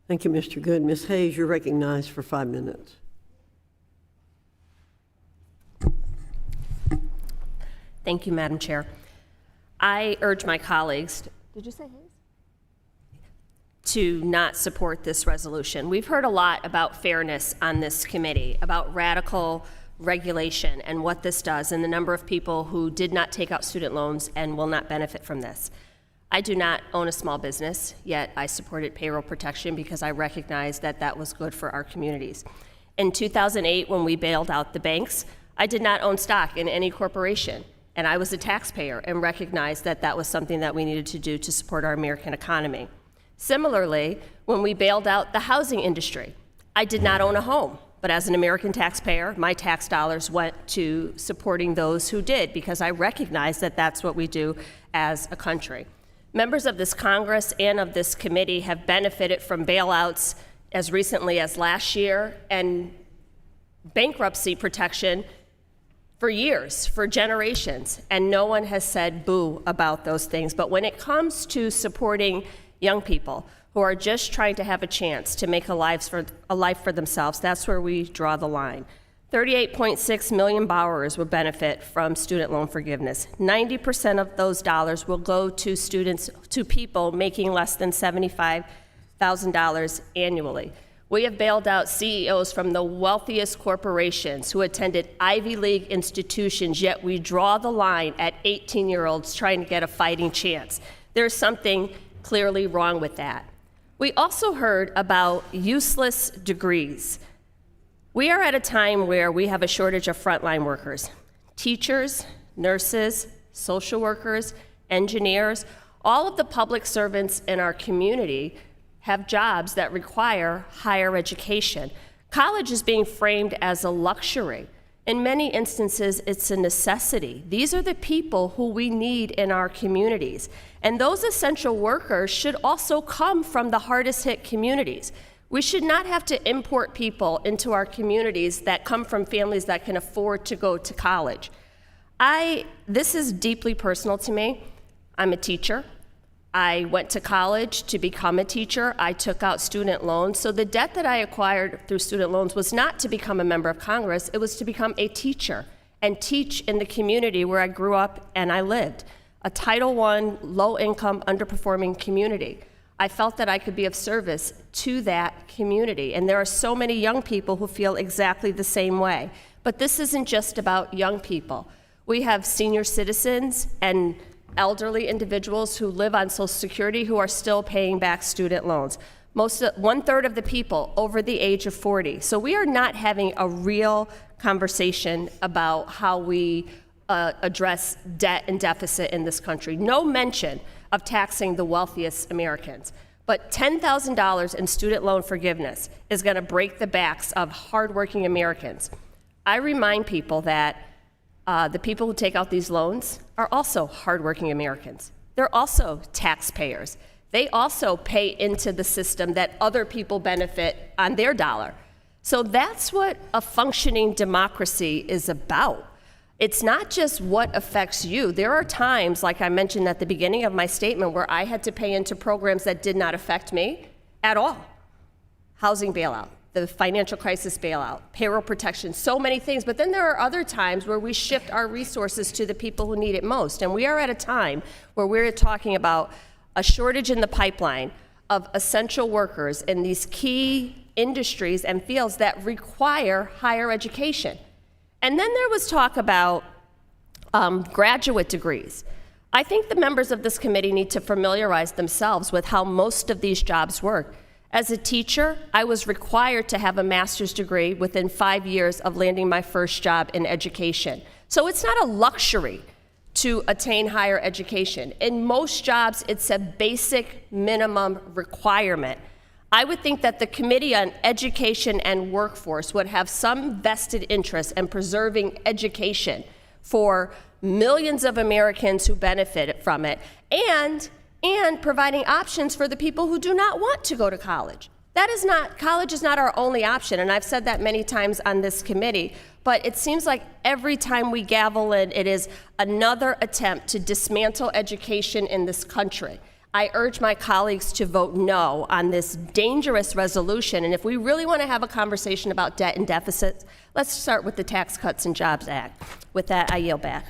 Thank you, Mr. Good. Ms. Hayes, you're recognized for 5 minutes. Thank you, Madam Chair. I urge my colleagues, did you say Hayes? To not support this resolution. We've heard a lot about fairness on this committee, about radical regulation and what this does, and the number of people who did not take out student loans and will not benefit from this. I do not own a small business, yet I supported payroll protection because I recognized that that was good for our communities. In 2008, when we bailed out the banks, I did not own stock in any corporation, and I was a taxpayer and recognized that that was something that we needed to do to support our American economy. Similarly, when we bailed out the housing industry, I did not own a home, but as an American taxpayer, my tax dollars went to supporting those who did because I recognized that that's what we do as a country. Members of this Congress and of this committee have benefited from bailouts as recently as last year and bankruptcy protection for years, for generations, and no one has said boo about those things. But when it comes to supporting young people who are just trying to have a chance to make a life for themselves, that's where we draw the line. 38.6 million borrowers will benefit from student loan forgiveness. 90% of those dollars will go to people making less than $75,000 annually. We have bailed out CEOs from the wealthiest corporations who attended Ivy League institutions, yet we draw the line at 18-year-olds trying to get a fighting chance. There's something clearly wrong with that. We also heard about useless degrees. We are at a time where we have a shortage of frontline workers. Teachers, nurses, social workers, engineers, all of the public servants in our community have jobs that require higher education. College is being framed as a luxury. In many instances, it's a necessity. These are the people who we need in our communities. And those essential workers should also come from the hardest hit communities. We should not have to import people into our communities that come from families that can afford to go to college. This is deeply personal to me. I'm a teacher. I went to college to become a teacher. I took out student loans. So the debt that I acquired through student loans was not to become a member of Congress. It was to become a teacher and teach in the community where I grew up and I lived, a Title I, low-income, underperforming community. I felt that I could be of service to that community. And there are so many young people who feel exactly the same way. But this isn't just about young people. We have senior citizens and elderly individuals who live on Social Security who are still paying back student loans. 1/3 of the people over the age of 40. So we are not having a real conversation about how we address debt and deficit in this country. No mention of taxing the wealthiest Americans. But $10,000 in student loan forgiveness is going to break the backs of hardworking Americans. I remind people that the people who take out these loans are also hardworking Americans. They're also taxpayers. They also pay into the system that other people benefit on their dollar. So that's what a functioning democracy is about. It's not just what affects you. There are times, like I mentioned at the beginning of my statement, where I had to pay into programs that did not affect me at all. Housing bailout, the financial crisis bailout, payroll protection, so many things. But then there are other times where we shift our resources to the people who need it most. And we are at a time where we're talking about a shortage in the pipeline of essential workers in these key industries and fields that require higher education. And then there was talk about graduate degrees. I think the members of this committee need to familiarize themselves with how most of these jobs work. As a teacher, I was required to have a master's degree within 5 years of landing my first job in education. So it's not a luxury to attain higher education. In most jobs, it's a basic minimum requirement. I would think that the Committee on Education and Workforce would have some vested interest in preserving education for millions of Americans who benefit from it, and providing options for the people who do not want to go to college. College is not our only option, and I've said that many times on this committee, but it seems like every time we gavel in, it is another attempt to dismantle education in this country. I urge my colleagues to vote no on this dangerous resolution. And if we really want to have a conversation about debt and deficits, let's start with the Tax Cuts and Jobs Act. With that, I yield back.